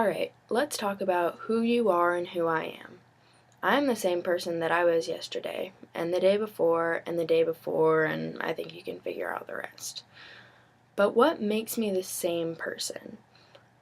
Alright, let's talk about who you are and who I am. I am the same person that I was yesterday, and the day before, and the day before, and I think you can figure out the rest. But what makes me the same person?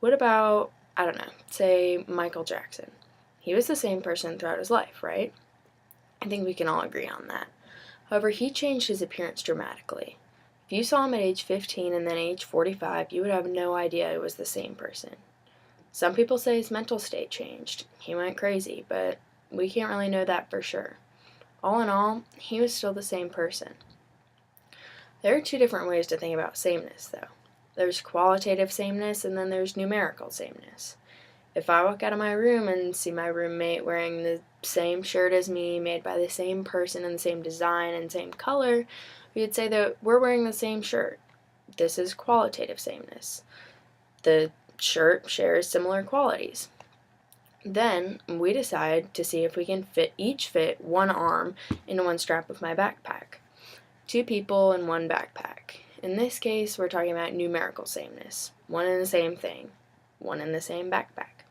What about, I don't know, say Michael Jackson? He was the same person throughout his life, right? I think we can all agree on that. However, he changed his appearance dramatically. If you saw him at age 15 and then age 45, you would have no idea it was the same person. Some people say his mental state changed. He went crazy, but we can't really know that for sure. All in all, he was still the same person. There are two different ways to think about sameness, though. There's qualitative sameness, and then there's numerical sameness. If I walk out of my room and see my roommate wearing the same shirt as me, made by the same person in the same design and same color, we would say that we're wearing the same shirt. This is qualitative sameness. The shirt shares similar qualities. Then we decide to see if we can fit one arm into one strap of my backpack. 2 people in one backpack. In this case, we're talking about numerical sameness. One and the same thing. One in the same backpack.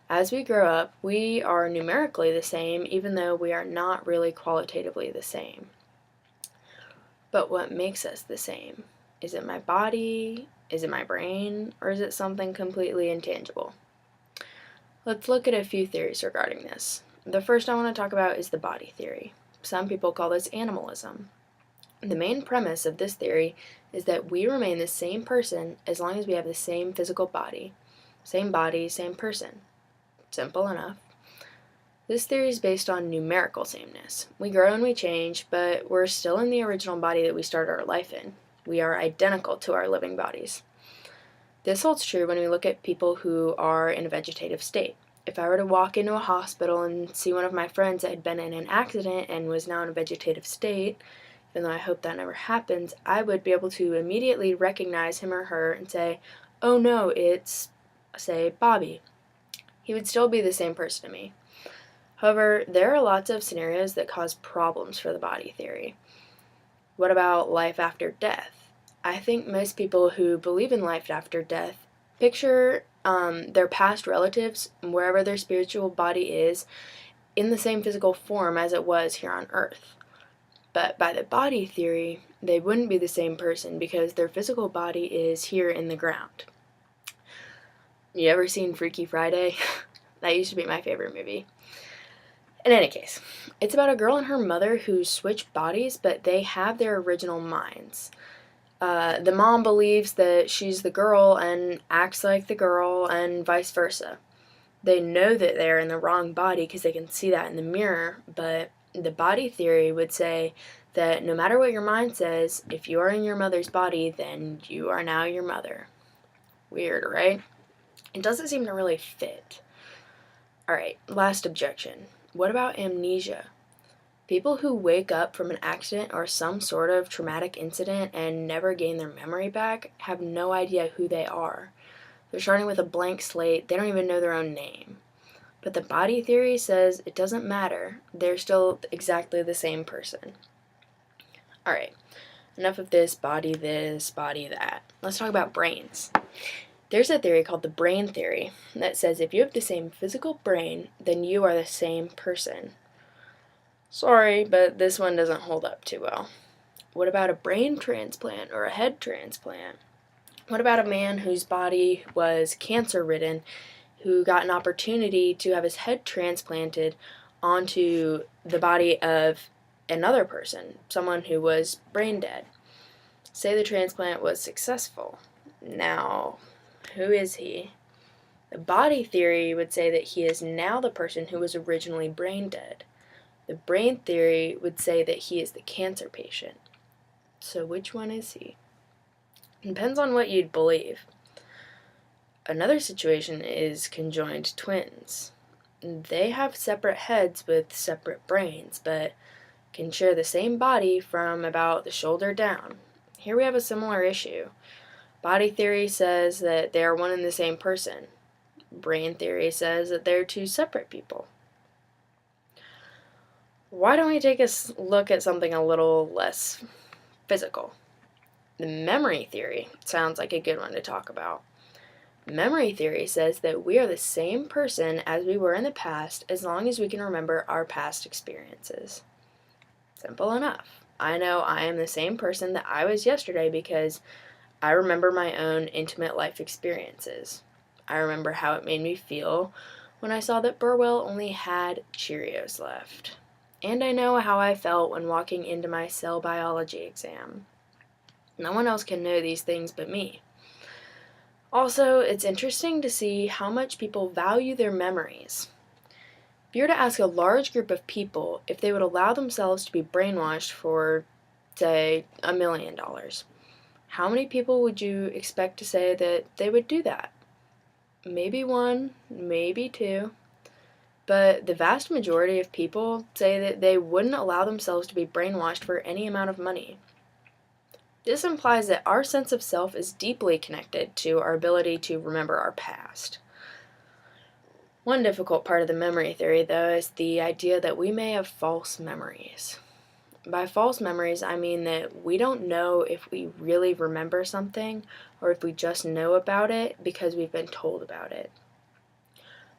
As we grow up, we are numerically the same, even though we are not really qualitatively the same. But what makes us the same? Is it my body? Is it my brain? Or is it something completely intangible? Let's look at a few theories regarding this. The first I want to talk about is the body theory. Some people call this animalism. The main premise of this theory is that we remain the same person as long as we have the same physical body. Same body, same person. Simple enough. This theory is based on numerical sameness. We grow and we change, but we're still in the original body that we started our life in. We are identical to our living bodies. This holds true when we look at people who are in a vegetative state. If I were to walk into a hospital and see one of my friends that had been in an accident and was now in a vegetative state, even though I hope that never happens, I would be able to immediately recognize him or her and say, oh no, it's, say, Bobby. He would still be the same person to me. However, there are lots of scenarios that cause problems for the body theory. What about life after death? I think most people who believe in life after death picture their past relatives, wherever their spiritual body is, in the same physical form as it was here on Earth. But by the body theory, they wouldn't be the same person because their physical body is here in the ground. You ever seen Freaky Friday? That used to be my favorite movie. In any case, it's about a girl and her mother who switch bodies, but they have their original minds. The mom believes that she's the girl and acts like the girl, and vice versa. They know that they're in the wrong body because they can see that in the mirror, but the body theory would say that no matter what your mind says, if you are in your mother's body, then you are now your mother. Weird, right? It doesn't seem to really fit. Alright, last objection. What about amnesia? People who wake up from an accident or some sort of traumatic incident and never gain their memory back have no idea who they are. They're starting with a blank slate, they don't even know their own name. But the body theory says it doesn't matter, they're still exactly the same person. Alright, enough of this, body that. Let's talk about brains. There's a theory called the brain theory that says if you have the same physical brain, then you are the same person. Sorry, but this one doesn't hold up too well. What about a brain transplant or a head transplant? What about a man whose body was cancer-ridden who got an opportunity to have his head transplanted onto the body of another person, someone who was brain dead? Say the transplant was successful. Now, who is he? The body theory would say that he is now the person who was originally brain dead. The brain theory would say that he is the cancer patient. So which one is he? It depends on what you'd believe. Another situation is conjoined twins. They have separate heads with separate brains, but can share the same body from about the shoulder down. Here we have a similar issue. Body theory says that they are one and the same person. Brain theory says that they're 2 separate people. Why don't we take a look at something a little less physical? The memory theory sounds like a good one to talk about. Memory theory says that we are the same person as we were in the past as long as we can remember our past experiences. Simple enough. I know I am the same person that I was yesterday because I remember my own intimate life experiences. I remember how it made me feel when I saw that Burwell only had Cheerios left. And I know how I felt when walking into my cell biology exam. No one else can know these things but me. Also, it's interesting to see how much people value their memories. If you were to ask a large group of people if they would allow themselves to be brainwashed for, say, $1 million, how many people would you expect to say that they would do that? Maybe one, maybe two. But the vast majority of people say that they wouldn't allow themselves to be brainwashed for any amount of money. This implies that our sense of self is deeply connected to our ability to remember our past. One difficult part of the memory theory, though, is the idea that we may have false memories. By false memories, I mean that we don't know if we really remember something or if we just know about it because we've been told about it.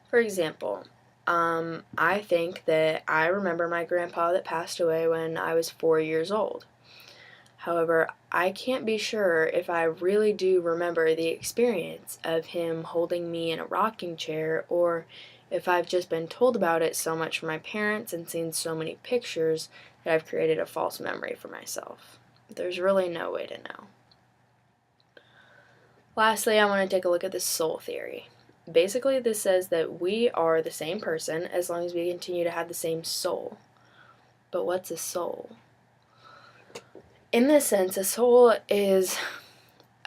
For example, I think that I remember my grandpa that passed away when I was 4 years old. However, I can't be sure if I really do remember the experience of him holding me in a rocking chair or if I've just been told about it so much from my parents and seen so many pictures that I've created a false memory for myself. There's really no way to know. Lastly, I want to take a look at the soul theory. Basically, this says that we are the same person as long as we continue to have the same soul. But what's a soul? In this sense, a soul is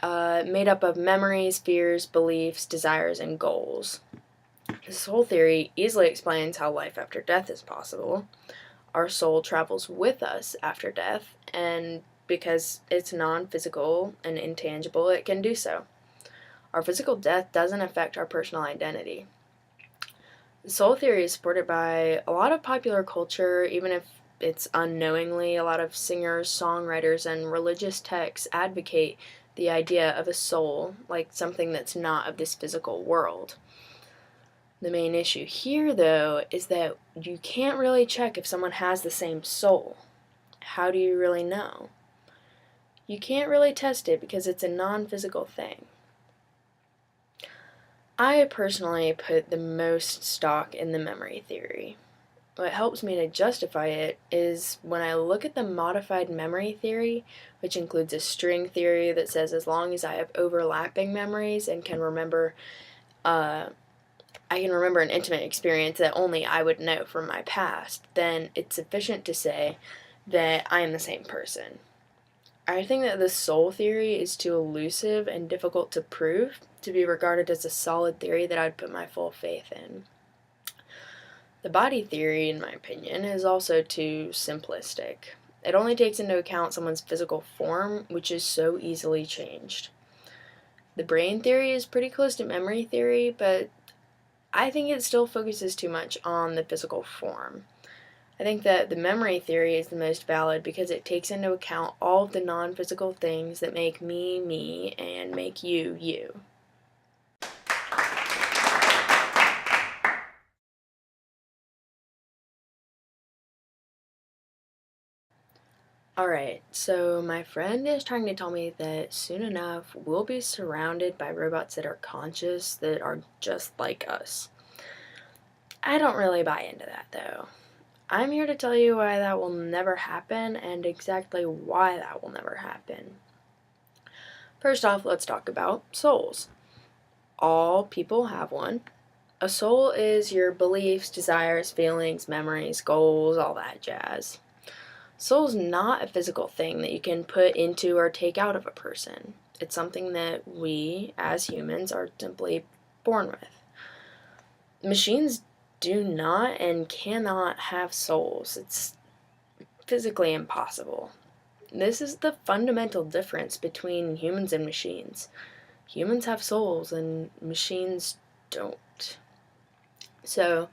made up of memories, fears, beliefs, desires, and goals. The soul theory easily explains how life after death is possible. Our soul travels with us after death, and because it's non-physical and intangible, it can do so. Our physical death doesn't affect our personal identity. The soul theory is supported by a lot of popular culture, even if it's unknowingly. A lot of singers, songwriters, and religious texts advocate the idea of a soul, like something that's not of this physical world. The main issue here, though, is that you can't really check if someone has the same soul. How do you really know? You can't really test it because it's a non-physical thing. I personally put the most stock in the memory theory. What helps me to justify it is when I look at the modified memory theory, which includes a string theory that says as long as I have overlapping memories and can remember, I can remember an intimate experience that only I would know from my past, then it's sufficient to say that I am the same person. I think that the soul theory is too elusive and difficult to prove to be regarded as a solid theory that I'd put my full faith in. The body theory, in my opinion, is also too simplistic. It only takes into account someone's physical form, which is so easily changed. The brain theory is pretty close to memory theory, but I think it still focuses too much on the physical form. I think that the memory theory is the most valid because it takes into account all of the non-physical things that make me, me, and make you, you. Alright, so my friend is trying to tell me that soon enough we'll be surrounded by robots that are conscious, that are just like us. I don't really buy into that, though. I'm here to tell you why that will never happen and exactly why that will never happen. First off, let's talk about souls. All people have one. A soul is your beliefs, desires, feelings, memories, goals, all that jazz. Soul's not a physical thing that you can put into or take out of a person. It's something that we, as humans, are simply born with. Machines do not and cannot have souls. It's physically impossible. This is the fundamental difference between humans and machines. Humans have souls and machines don't. So,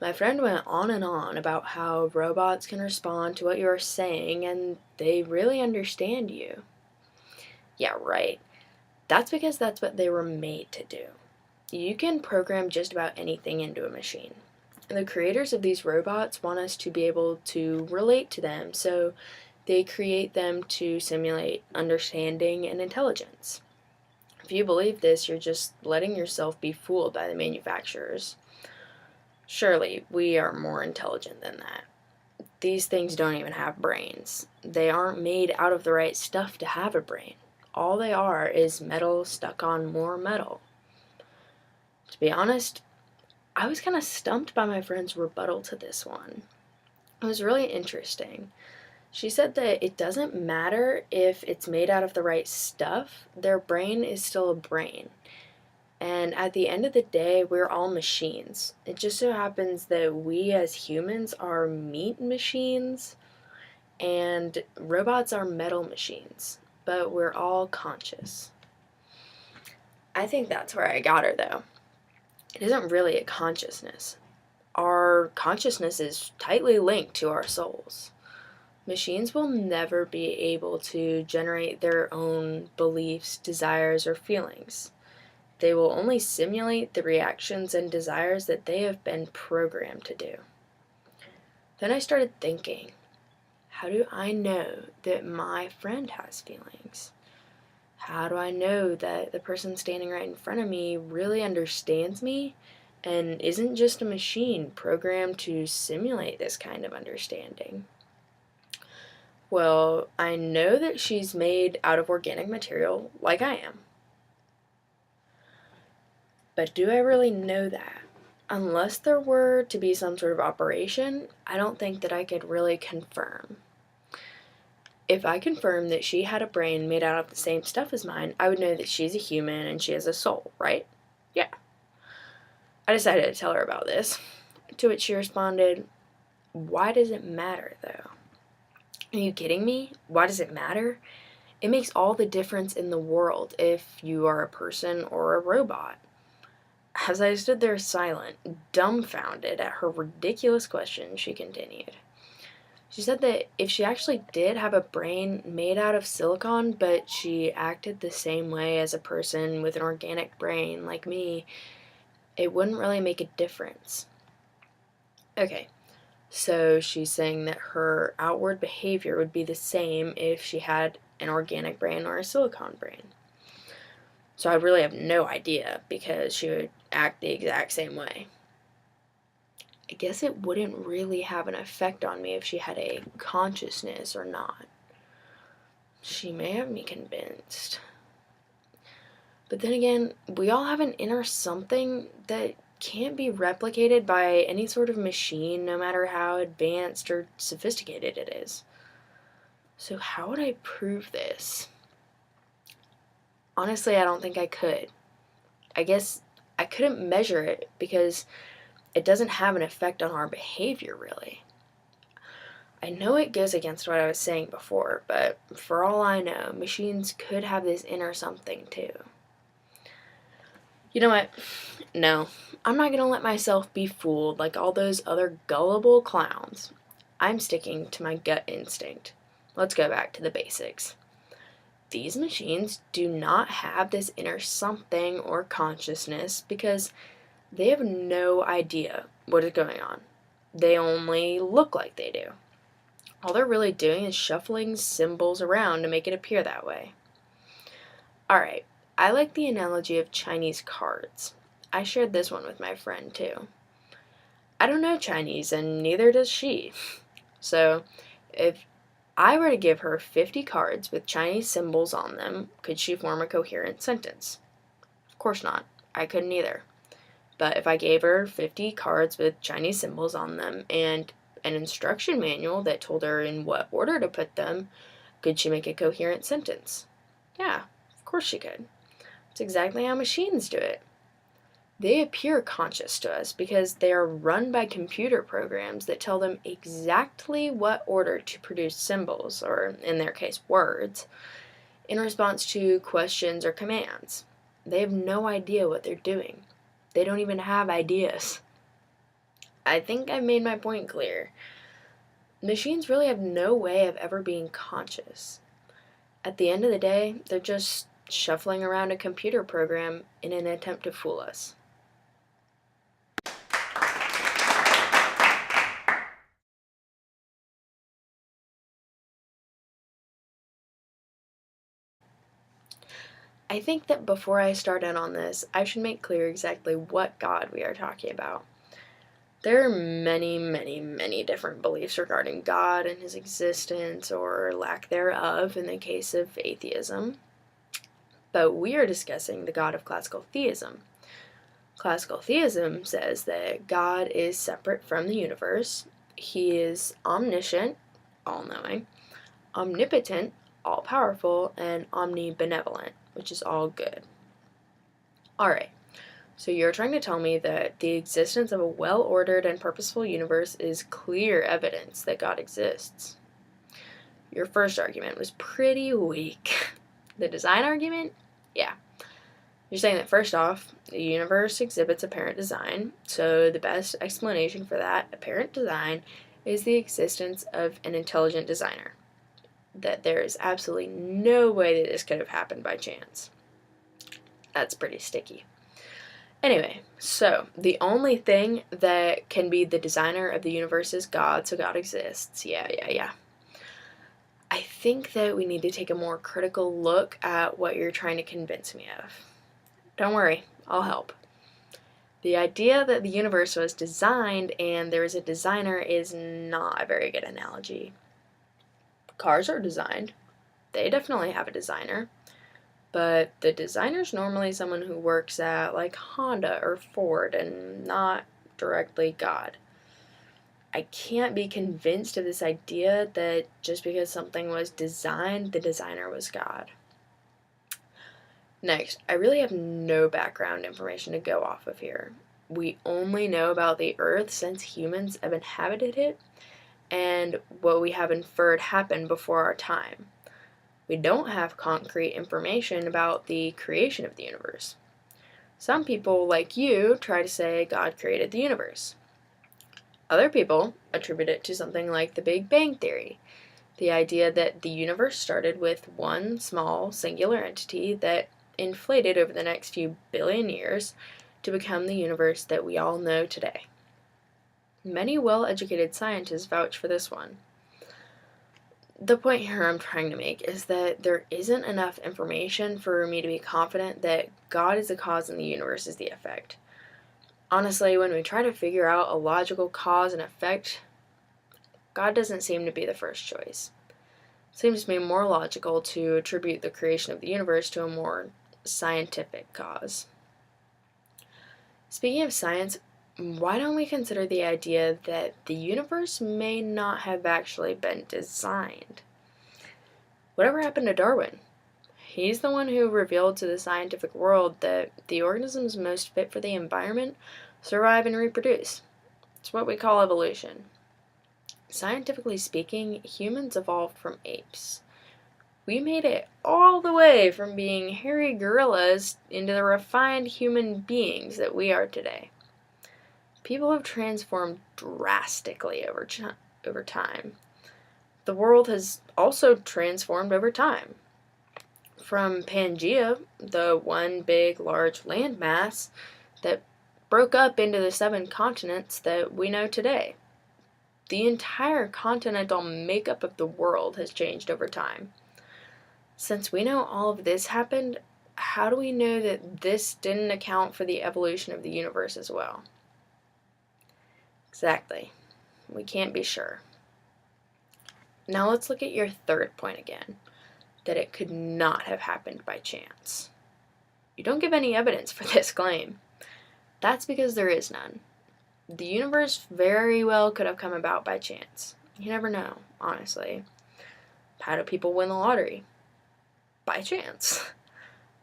my friend went on and on about how robots can respond to what you are saying and they really understand you. Yeah, right. That's because that's what they were made to do. You can program just about anything into a machine. The creators of these robots want us to be able to relate to them, so they create them to simulate understanding and intelligence. If you believe this, you're just letting yourself be fooled by the manufacturers. Surely, we are more intelligent than that. These things don't even have brains. They aren't made out of the right stuff to have a brain. All they are is metal stuck on more metal. To be honest, I was kind of stumped by my friend's rebuttal to this one. It was really interesting. She said that it doesn't matter if it's made out of the right stuff, their brain is still a brain. And at the end of the day, we're all machines. It just so happens that we as humans are meat machines and robots are metal machines, but we're all conscious. I think that's where I got her, though. It isn't really a consciousness. Our consciousness is tightly linked to our souls. Machines will never be able to generate their own beliefs, desires, or feelings. They will only simulate the reactions and desires that they have been programmed to do. Then I started thinking, how do I know that my friend has feelings? How do I know that the person standing right in front of me really understands me and isn't just a machine programmed to simulate this kind of understanding? Well, I know that she's made out of organic material like I am. But do I really know that? Unless there were to be some sort of operation, I don't think that I could really confirm. If I confirmed that she had a brain made out of the same stuff as mine, I would know that she's a human and she has a soul, right? Yeah. I decided to tell her about this, to which she responded, "Why does it matter, though? Are you kidding me? Why does it matter? It makes all the difference in the world if you are a person or a robot." As I stood there silent, dumbfounded at her ridiculous question, she continued. She said that if she actually did have a brain made out of silicon, but she acted the same way as a person with an organic brain like me, it wouldn't really make a difference. Okay, so she's saying that her outward behavior would be the same if she had an organic brain or a silicon brain. So I really have no idea because she would act the exact same way. I guess it wouldn't really have an effect on me if she had a consciousness or not. She may have me convinced. But then again, we all have an inner something that can't be replicated by any sort of machine, no matter how advanced or sophisticated it is. So how would I prove this? Honestly, I don't think I could. I guess I couldn't measure it because it doesn't have an effect on our behavior, really. I know it goes against what I was saying before, but for all I know, machines could have this inner something too. You know what? No, I'm not going to let myself be fooled like all those other gullible clowns. I'm sticking to my gut instinct. Let's go back to the basics. These machines do not have this inner something or consciousness because they have no idea what is going on. They only look like they do. All they're really doing is shuffling symbols around to make it appear that way. Alright, I like the analogy of Chinese cards. I shared this one with my friend too. I don't know Chinese and neither does she. So, if I were to give her 50 cards with Chinese symbols on them, could she form a coherent sentence? Of course not. I couldn't either. But if I gave her 50 cards with Chinese symbols on them and an instruction manual that told her in what order to put them, could she make a coherent sentence? Yeah, of course she could. It's exactly how machines do it. They appear conscious to us because they are run by computer programs that tell them exactly what order to produce symbols, or in their case, words, in response to questions or commands. They have no idea what they're doing. They don't even have ideas. I think I've made my point clear. Machines really have no way of ever being conscious. At the end of the day, they're just shuffling around a computer program in an attempt to fool us. I think that before I start in on this, I should make clear exactly what God we are talking about. There are many, many, many different beliefs regarding God and his existence or lack thereof in the case of atheism, but we are discussing the God of classical theism. Classical theism says that God is separate from the universe. He is omniscient, all-knowing, omnipotent, all-powerful, and omnibenevolent, which is all good. Alright, so you're trying to tell me that the existence of a well-ordered and purposeful universe is clear evidence that God exists. Your first argument was pretty weak. The design argument? Yeah. You're saying that first off, the universe exhibits apparent design, so the best explanation for that apparent design is the existence of an intelligent designer. That there is absolutely no way that this could have happened by chance. That's pretty sticky. Anyway, so the only thing that can be the designer of the universe is God, so God exists. Yeah. I think that we need to take a more critical look at what you're trying to convince me of. Don't worry, I'll help. The idea that the universe was designed and there is a designer is not a very good analogy. Cars are designed. They definitely have a designer. But the designer's normally someone who works at like Honda or Ford and not directly God. I can't be convinced of this idea that just because something was designed, the designer was God. Next, I really have no background information to go off of here. We only know about the Earth since humans have inhabited it, and what we have inferred happened before our time. We don't have concrete information about the creation of the universe. Some people, like you, try to say God created the universe. Other people attribute it to something like the Big Bang Theory, the idea that the universe started with one small, singular entity that inflated over the next few billion years to become the universe that we all know today. Many well-educated scientists vouch for this one. The point here I'm trying to make is that there isn't enough information for me to be confident that God is the cause and the universe is the effect. Honestly, when we try to figure out a logical cause and effect, God doesn't seem to be the first choice. It seems to me more logical to attribute the creation of the universe to a more scientific cause. Speaking of science, why don't we consider the idea that the universe may not have actually been designed? Whatever happened to Darwin? He's the one who revealed to the scientific world that the organisms most fit for the environment survive and reproduce. It's what we call evolution. Scientifically speaking, humans evolved from apes. We made it all the way from being hairy gorillas into the refined human beings that we are today. People have transformed drastically over time. The world has also transformed over time. From Pangaea, the one big large landmass that broke up into the 7 continents that we know today. The entire continental makeup of the world has changed over time. Since we know all of this happened, how do we know that this didn't account for the evolution of the universe as well? Exactly. We can't be sure. Now let's look at your third point again, that it could not have happened by chance. You don't give any evidence for this claim. That's because there is none. The universe very well could have come about by chance. You never know, honestly. How do people win the lottery? By chance.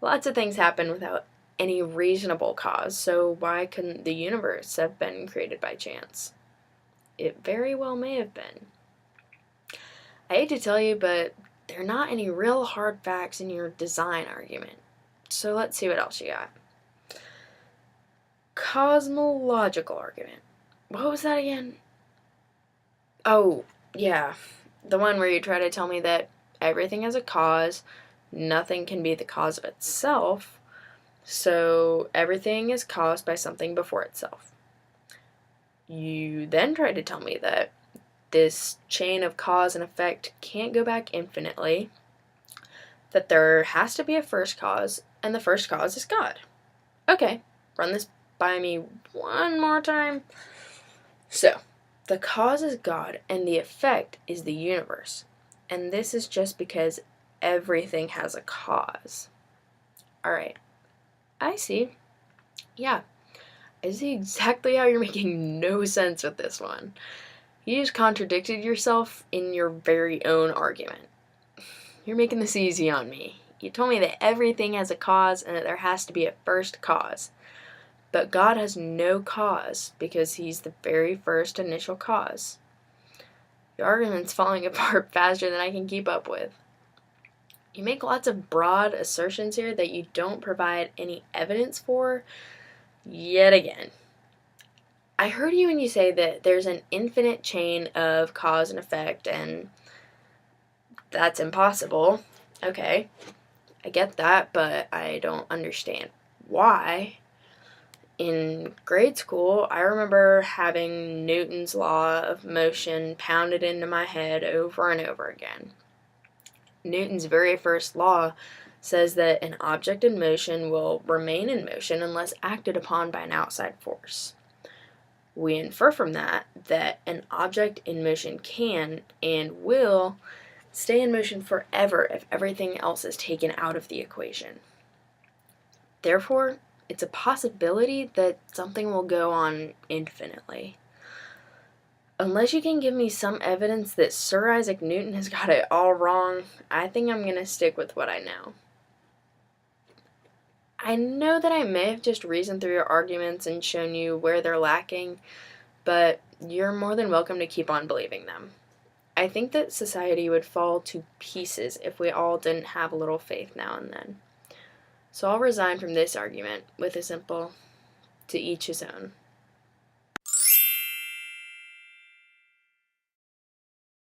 Lots of things happen without any reasonable cause, so why couldn't the universe have been created by chance? It very well may have been. I hate to tell you, but there are not any real hard facts in your design argument. So let's see what else you got. Cosmological argument. What was that again? Oh, yeah. The one where you try to tell me that everything has a cause, nothing can be the cause of itself, so everything is caused by something before itself. You then try to tell me that this chain of cause and effect can't go back infinitely, that there has to be a first cause, and the first cause is God. Okay, run this by me one more time. So, the cause is God, and the effect is the universe. And this is just because everything has a cause. Alright, I see. Yeah, I see exactly how you're making no sense with this one. You just contradicted yourself in your very own argument. You're making this easy on me. You told me that everything has a cause and that there has to be a first cause. But God has no cause because he's the very first initial cause. Your argument's falling apart faster than I can keep up with. You make lots of broad assertions here that you don't provide any evidence for, yet again. I heard you when you say that there's an infinite chain of cause and effect, and that's impossible. Okay, I get that, but I don't understand why. In grade school, I remember having Newton's law of motion pounded into my head over and over again. Newton's very first law says that an object in motion will remain in motion unless acted upon by an outside force. We infer from that that an object in motion can and will stay in motion forever if everything else is taken out of the equation. Therefore, it's a possibility that something will go on infinitely. Unless you can give me some evidence that Sir Isaac Newton has got it all wrong, I think I'm going to stick with what I know. I know that I may have just reasoned through your arguments and shown you where they're lacking, but you're more than welcome to keep on believing them. I think that society would fall to pieces if we all didn't have a little faith now and then. So I'll resign from this argument with a simple, to each his own.